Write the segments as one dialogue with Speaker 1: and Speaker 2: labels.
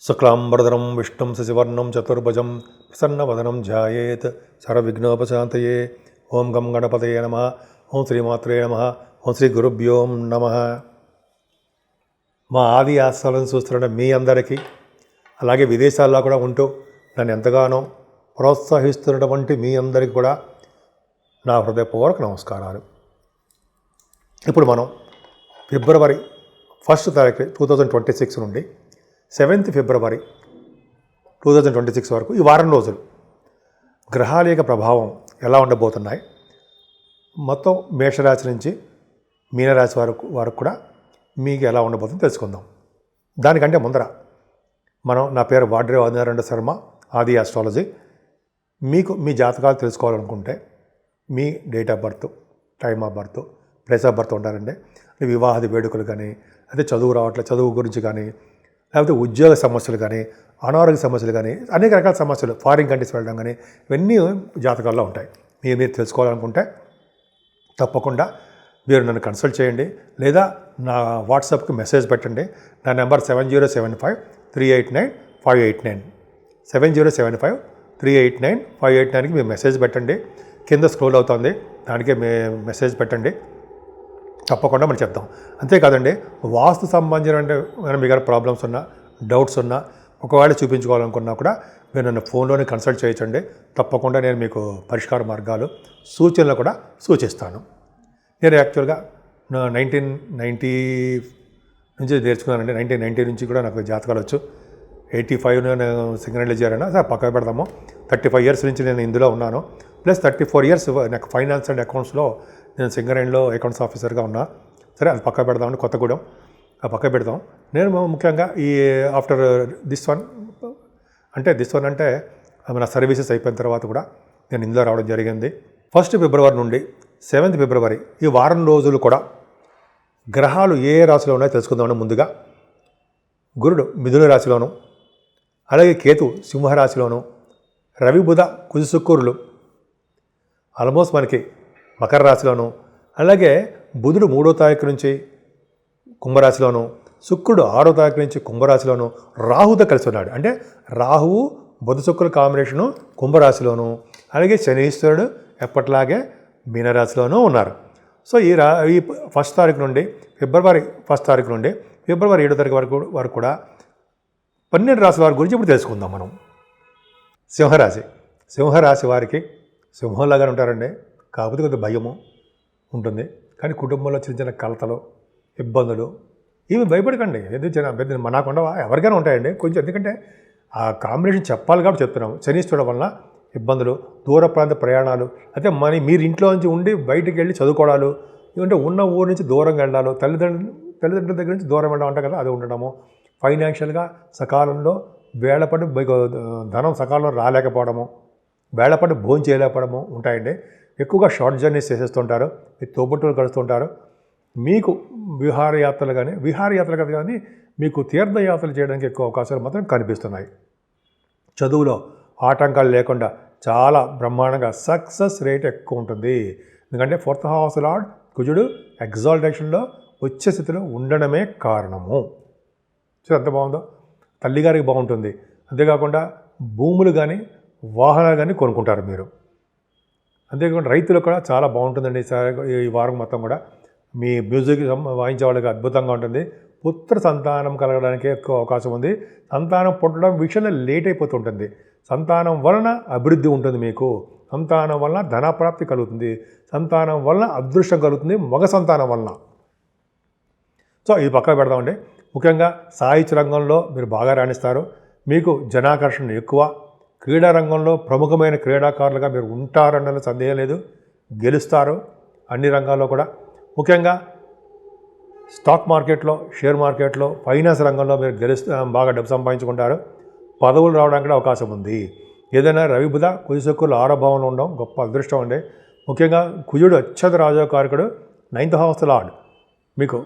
Speaker 1: శుక్లాంబరధరం విష్ణుం శశివర్ణం చతుర్భుజం ప్రసన్నవదనం ధ్యాయేత్ సర్వవిఘ్నోపశాంతయే. ఓం గం గణపతయే నమః. ఓం శ్రీమాత్రే నమః. ఓం శ్రీ గురుభ్యో నమః. మా ఆది ఆస్థాలను చూస్తున్న మీ అందరికీ, అలాగే విదేశాల్లో కూడా ఉంటూ నన్ను ఎంతగానో ప్రోత్సహిస్తున్నటువంటి మీ అందరికీ కూడా నా హృదయపూర్వక నమస్కారాలు. ఇప్పుడు మనం ఫిబ్రవరి 1 తారీఖు 2026 నుండి 7th ఫిబ్రవరి 2026 వరకు ఈ వారం రోజులు గ్రహాల యొక్క ప్రభావం ఎలా ఉండబోతున్నాయి, మొత్తం మేషరాశి నుంచి మీనరాశి వరకు కూడా మీకు ఎలా ఉండబోతుందో తెలుసుకుందాం. దానికంటే ముందర నా పేరు వాడ్రే ఆదినారాయణ శర్మ, ఆది ఆస్ట్రాలజీ. మీకు మీ జాతకాలు తెలుసుకోవాలనుకుంటే మీ date of birth, time of birth, place of birth ఉంటారండి. వివాహాది వేడుకలు కానీ, అదే చదువు రావట్లేదు చదువు గురించి కానీ, లేకపోతే ఉద్యోగ సమస్యలు కానీ, అనారోగ్య సమస్యలు కానీ, అనేక రకాల సమస్యలు, ఫారిన్ కంట్రీస్ వెళ్ళడం కానీ, ఇవన్నీ జాతకాల్లో ఉంటాయి. మీరు తెలుసుకోవాలనుకుంటే తప్పకుండా మీరు నన్ను కన్సల్ట్ చేయండి, లేదా నా వాట్సాప్కి మెసేజ్ పెట్టండి. నా నెంబర్ 7075389589 7075389589కి మీరు మెసేజ్ పెట్టండి. కింద స్క్రోల్ అవుతుంది, దానికే మెసేజ్ పెట్టండి. తప్పకుండా మనం చెప్తాం. అంతేకాదండి, వాస్తు సంబంధించిన మీకు ప్రాబ్లమ్స్ ఉన్నా, డౌట్స్ ఉన్నా, ఒకవేళ చూపించుకోవాలనుకున్నా కూడా మీరు నన్ను ఫోన్లోనే కన్సల్ట్ చేయొచ్చండి. తప్పకుండా నేను మీకు పరిష్కార మార్గాలు, సూచనలు కూడా సూచిస్తాను. నేను యాక్చువల్గా 1990 నుంచి నేర్చుకున్నానండి. 1990 నుంచి కూడా నాకు జాతకాలు వచ్చు. 85 నేను సింగరేణిలో చేరాను. సార్ పక్కన పెడదాము. 35 ఇయర్స్ నుంచి నేను ఇందులో ఉన్నాను. ప్లస్ 34 ఇయర్స్ నాకు ఫైనాన్స్ అండ్ అకౌంట్స్లో నేను సింగరేణిలో అకౌంట్స్ ఆఫీసర్గా ఉన్నా. సరే, అది పక్క పెడదామని కొత్తగూడెం పక్క పెడదాం. నేను ముఖ్యంగా ఈ ఆఫ్టర్ దిస్ వన్ అంటే మన సర్వీసెస్ అయిపోయిన తర్వాత కూడా నేను ఇందులో రావడం జరిగింది. 1 ఫిబ్రవరి నుండి 7th ఫిబ్రవరి ఈ వారం రోజులు కూడా గ్రహాలు ఏ రాశిలో ఉన్నాయో తెలుసుకుందామని ముందుగా గురుడు మిథున రాశిలోను, అలాగే కేతు సింహరాశిలోను, రవి బుధ కుజ శుక్రులు ఆల్మోస్ట్ మనకి మకర రాశిలోను, అలాగే బుధుడు 3వ తారీఖు నుంచి కుంభరాశిలోను, శుక్రుడు 6వ తారీఖు నుంచి కుంభరాశిలోను, రాహుతో కలిసి ఉన్నాడు. అంటే రాహువు బుధ శుక్రుల కాంబినేషను కుంభరాశిలోను, అలాగే శనీశ్వరుడు ఎప్పటిలాగే మీనరాశిలోనూ ఉన్నారు. సో ఈ 1st తారీఖు నుండి ఫిబ్రవరి 1st తారీఖు నుండి ఫిబ్రవరి 7వ తారీఖు వరకు కూడా 12 రాశుల వారి గురించి ఇప్పుడు తెలుసుకుందాం మనం. సింహరాశి వారికి సింహంలాగానే ఉంటారండి. కాకపోతే కొద్దిగా భయము ఉంటుంది. కానీ కుటుంబంలో చిన్న చిన్న కలతలు, ఇబ్బందులు ఇవి భయపడకండి. ఎందుకు నాకుండవా, ఎవరికైనా ఉంటాయండి కొంచెం. ఎందుకంటే ఆ కాంబినేషన్ చెప్పాలి కాబట్టి చెప్తున్నాము. శనీశ్వరుడు వలన ఇబ్బందులు, దూర ప్రాంత ప్రయాణాలు, అయితే మీరు ఇంట్లో నుంచి ఉండి బయటికి వెళ్ళి చదువుకోవడాలు, ఎందుకంటే ఉన్న ఊరు నుంచి దూరంగా వెళ్ళాలి, తల్లిదండ్రుల దగ్గర నుంచి దూరం వెళ్ళడం అంటారు కదా, అది ఉండడము. ఫైనాన్షియల్గా సకాలంలో వేళపడి ధనం సకాలంలో రాలేకపోవడము, వేళపడి భోజనం చేయలేకపోవడము ఉంటాయండి. ఎక్కువగా షార్ట్ జర్నీస్ చేసేస్తుంటారు, మీ తోబుట్టులు కలుస్తుంటారు. మీకు విహారయాత్రలు కానీ మీకు తీర్థయాత్రలు చేయడానికి ఎక్కువ అవకాశాలు మాత్రం కనిపిస్తున్నాయి. చదువులో ఆటంకాలు లేకుండా చాలా బ్రహ్మాండంగా సక్సెస్ రేట్ ఎక్కువ ఉంటుంది. ఎందుకంటే 4th హౌస్ లార్డ్ కుజుడు ఎగ్జాల్టేషన్లో ఉచ్చ స్థితిలో ఉండడమే కారణము. సో ఎంత బాగుందో, తల్లిగారికి బాగుంటుంది. అంతేకాకుండా భూములు కానీ వాహనాలు కానీ కొనుక్కుంటారు మీరు. అంతేకాకుండా రైతులకు కూడా చాలా బాగుంటుందండి ఈ వారం మొత్తం కూడా. మీ మ్యూజిక్ వాయించే వాళ్ళకి అద్భుతంగా ఉంటుంది. పుత్ర సంతానం కలగడానికి ఎక్కువ అవకాశం ఉంది. సంతానం పుట్టడం విషయంలో లేట్ అయిపోతుంటుంది. సంతానం వలన అభివృద్ధి ఉంటుంది. మీకు సంతానం వలన ధనప్రాప్తి కలుగుతుంది. సంతానం వలన అదృష్టం కలుగుతుంది, మగ సంతానం వలన. సో ఇది పక్కన పెడదామండి. ముఖ్యంగా సాహిత్య రంగంలో మీరు బాగా రాణిస్తారు. మీకు జనాకర్షణ ఎక్కువ. క్రీడా రంగంలో ప్రముఖమైన క్రీడాకారులుగా మీరు ఉంటారన్నది సందేహం లేదు. గెలుస్తారు అన్ని రంగాల్లో కూడా. ముఖ్యంగా స్టాక్ మార్కెట్లో, షేర్ మార్కెట్లో, ఫైనాన్స్ రంగంలో మీరు బాగా డబ్బు సంపాదించుకుంటారు. పదవులు రావడానికి కూడా అవకాశం ఉంది. ఏదైనా రవి బుధ కుజ శుక్రులు 6వ భావంలో ఉండడం గొప్ప అదృష్టం అండి. ముఖ్యంగా కుజుడు అత్యంత రాజకారకుడు, 9th హౌస్ లార్డ్ మీకు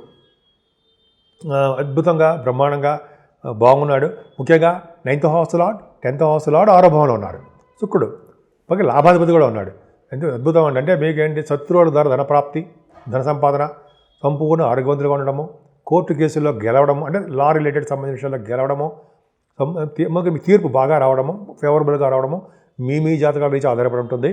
Speaker 1: అద్భుతంగా బ్రహ్మాండంగా బాగున్నాడు. ముఖ్యంగా 9th house lord, 10th house lord 6వ భావంలో ఉన్నారు. శుక్రుడు పక్కన లాభాధిపతి కూడా ఉన్నాడు. ఎందుకు అద్భుతం అంటే మీకేంటి, శత్రువుల ద్వారా ధనప్రాప్తి, ధన సంపాదన, సంపూర్ణ ఆరోగ్యవంతులుగా ఉండడము, కోర్టు కేసుల్లో గెలవడము, అంటే లా రిలేటెడ్ సంబంధించిన విషయాల్లో గెలవడము, మాకు మీ తీర్పు బాగా రావడము, ఫేవరబుల్గా రావడము మీ జాతకాల నుంచి ఆధారపడి ఉంటుంది.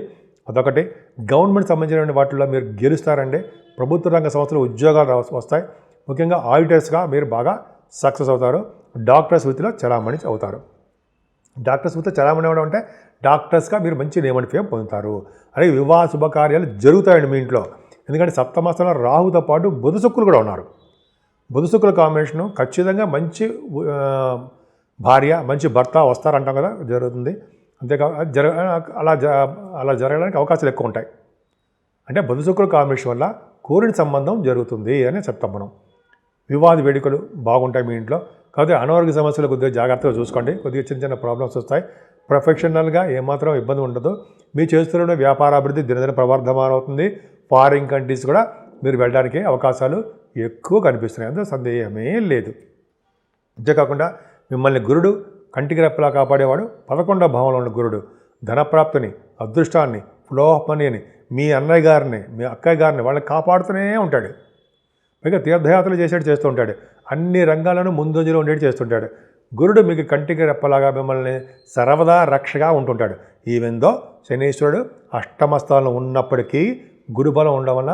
Speaker 1: అదొకటి. గవర్నమెంట్ సంబంధించిన వాటిల్లో మీరు గెలుస్తారండి. ప్రభుత్వ రంగ సంస్థలు ఉద్యోగాలు వస్తాయి. ముఖ్యంగా ఆడిటర్స్గా మీరు బాగా సక్సెస్ అవుతారు. డాక్టర్స్ వృత్తిలో చలామణి అవుతారు. డాక్టర్స్ వృత్తిలో చలామణి అవ్వడం అంటే డాక్టర్స్గా మీరు మంచి నేమనిఫేం పొందుతారు. అలాగే వివాహ శుభకార్యాలు జరుగుతాయండి మీ ఇంట్లో. ఎందుకంటే సప్తమస్థంలో రాహుతో పాటు బుధ శుక్రులు కూడా ఉన్నారు. బుధ శుక్రుల కాంబినేషను ఖచ్చితంగా మంచి భార్య, మంచి భర్త వస్తారంటాం కదా, జరుగుతుంది. అంతేకాదు అలా జరగడానికి అవకాశాలు ఎక్కువ ఉంటాయి. అంటే బుధ శుక్రుల కాంబినేషన్ వల్ల కోరిన సంబంధం జరుగుతుంది అని చెప్తాం మనం. వివాద వేడుకలు బాగుంటాయి మీ ఇంట్లో. కాకపోతే అనారోగ్య సమస్యలు కొద్దిగా జాగ్రత్తగా చూసుకోండి. కొద్దిగా చిన్న చిన్న ప్రాబ్లమ్స్ వస్తాయి. ప్రొఫెషనల్గా ఏమాత్రం ఇబ్బంది ఉండదు. మీరు చేస్తున్న వ్యాపారాభివృద్ధి దినదిన ప్రవర్ధమానం అవుతుంది. ఫారిన్ కంట్రీస్ కూడా మీరు వెళ్ళడానికి అవకాశాలు ఎక్కువ కనిపిస్తున్నాయి. అందులో సందేహమే లేదు. అంతేకాకుండా మిమ్మల్ని గురుడు కంటికి రెప్పలా కాపాడేవాడు. 11వ భావంలో ఉన్న గురుడు ధనప్రాప్తిని, అదృష్టాన్ని, ఫ్లో ఆఫ్ మనీని, మీ అన్నయ్య గారిని, మీ అక్కయ్య గారిని వాళ్ళని కాపాడుతూనే ఉంటాడు. పైగా తీర్థయాత్రలు చేస్తూ ఉంటాడు. అన్ని రంగాలను ముందంజలో ఉండేది చేస్తుంటాడు. గురుడు మీకు కంటికి రెప్పలాగా మిమ్మల్ని సర్వదా రక్షగా ఉంటుంటాడు. ఈవెందో శనీశ్వరుడు అష్టమస్థానంలో ఉన్నప్పటికీ గురుబలం ఉండడం వల్ల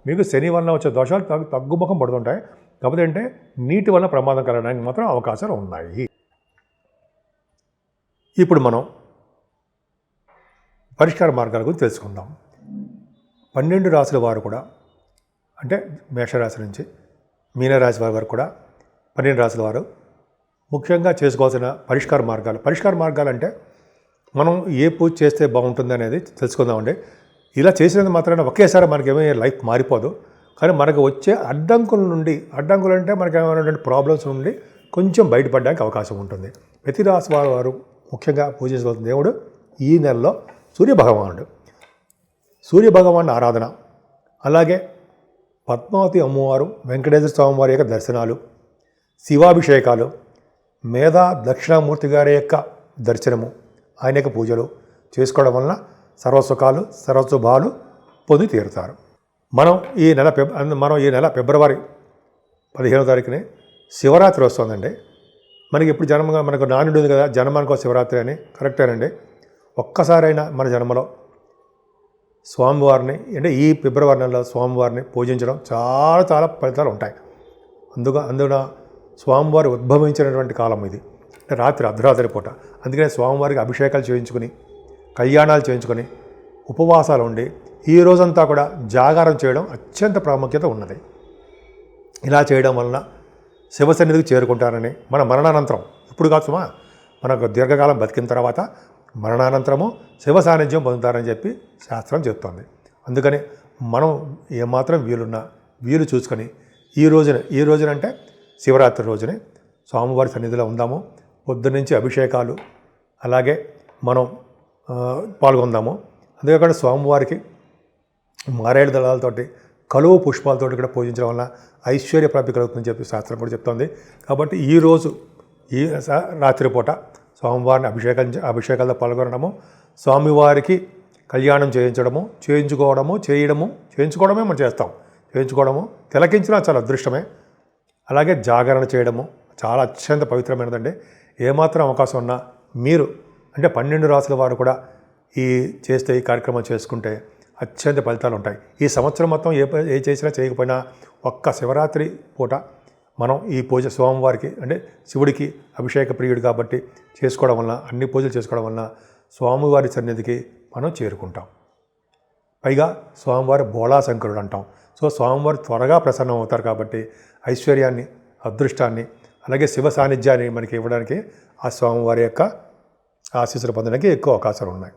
Speaker 1: మీకు శని వలన వచ్చే దోషాలు తగ్గుముఖం పడుతుంటాయి. కాకపోతే అంటే నీటి వల్ల ప్రమాదం కలగడానికి మాత్రం అవకాశాలు ఉన్నాయి. ఇప్పుడు మనం పరిష్కార మార్గాల గురించి తెలుసుకుందాం. 12 రాశుల వారు కూడా, అంటే మేషరాశి నుంచి మీనరాశి వారి వరకు కూడా 12 రాశుల వారు ముఖ్యంగా చేసుకోవాల్సిన పరిష్కార మార్గాలు అంటే మనం ఏ పూజ చేస్తే బాగుంటుంది అనేది తెలుసుకుందామండి. ఇలా చేసినందుకు మాత్రాన ఒకేసారి మనకేమీ లైఫ్ మారిపోదు. కానీ మనకు వచ్చే అడ్డంకులు అంటే మనకి ఏమైనా ప్రాబ్లమ్స్ నుండి కొంచెం బయటపడడానికి అవకాశం ఉంటుంది. ప్రతి రాశి వారు ముఖ్యంగా పూజించవలసిన దేవుడు ఈ నెలలో సూర్యభగవాన్ ఆరాధన, అలాగే పద్మావతి అమ్మవారు, వెంకటేశ్వర స్వామి వారి యొక్క దర్శనాలు, శివాభిషేకాలు, మేధా దక్షిణామూర్తి గారి యొక్క దర్శనము, ఆయన యొక్క పూజలు చేసుకోవడం వలన సర్వసుఖాలు సర్వశుభాలు పొంది తీరుతారు. మనం ఈ నెల ఫిబ్రవరి 15వ తారీఖునే శివరాత్రి వస్తుందండి. మనకి ఇప్పుడు మనకు నానుడు ఉంది కదా, జన్మానికో శివరాత్రి అని. కరెక్టేనండి. ఒక్కసారైనా మన జన్మలో స్వామివారిని, అంటే ఈ ఫిబ్రవరి నెలలో స్వామివారిని పూజించడం చాలా ఫలితాలు ఉంటాయి. అందున స్వామివారి ఉద్భవించినటువంటి కాలం ఇది, అంటే అర్ధరాత్రి పూట. అందుకనే స్వామివారికి అభిషేకాలు చేయించుకుని, కళ్యాణాలు చేయించుకొని, ఉపవాసాలు ఉండి ఈ రోజంతా కూడా జాగారం చేయడం అత్యంత ప్రాముఖ్యత ఉన్నది. ఇలా చేయడం వలన శివసన్నిధికి చేరుకుంటారని, మన మరణానంతరం, ఇప్పుడు కాదు సుమా, మనకు దీర్ఘకాలం బతికిన తర్వాత మరణానంతరము శివ సాన్నిధ్యం పొందుతారని చెప్పి శాస్త్రం చెప్తోంది. అందుకని మనం ఏమాత్రం వీలు చూసుకొని ఈ రోజున అంటే శివరాత్రి రోజునే స్వామివారి సన్నిధిలో ఉందాము. పొద్దున్నుంచి అభిషేకాలు అలాగే మనం పాల్గొందాము. అంతేకాకుండా స్వామివారికి మారేడు దళాలతోటి, కలువ పుష్పాలతోటి కూడా పూజించడం వల్ల ఐశ్వర్య ప్రాప్తి కలుగుతుందని చెప్పి శాస్త్రం కూడా చెప్తోంది. కాబట్టి ఈ రాత్రిపూట స్వామివారిని అభిషేకాలతో పాల్గొనడము, స్వామివారికి కళ్యాణం చేయించుకోవడమే మనం చేస్తాం. తిలకించినా చాలా అదృష్టమే. అలాగే జాగరణ చేయడము చాలా అత్యంత పవిత్రమైనదండి. ఏమాత్రం అవకాశం ఉన్నా మీరు, అంటే 12 రాశుల వారు కూడా ఈ కార్యక్రమం చేసుకుంటే అత్యంత ఫలితాలు ఉంటాయి. ఈ సంవత్సరం మొత్తం ఏ చేసినా చేయకపోయినా ఒక్క శివరాత్రి పూట మనం ఈ పూజ స్వామివారికి, అంటే శివుడికి అభిషేక ప్రియుడు కాబట్టి చేసుకోవడం వలన, అన్ని పూజలు చేసుకోవడం వలన స్వామివారి సన్నిధికి మనం చేరుకుంటాం. పైగా స్వామివారి బోళాశంకరుడు అంటాం. సో స్వామివారు త్వరగా ప్రసన్నం అవుతారు కాబట్టి ఐశ్వర్యాన్ని, అదృష్టాన్ని, అలాగే శివ సాన్నిధ్యాన్ని మనకి ఇవ్వడానికి ఆ స్వామివారి యొక్క ఆశీస్సులు పొందడానికి ఎక్కువ అవకాశాలు ఉన్నాయి.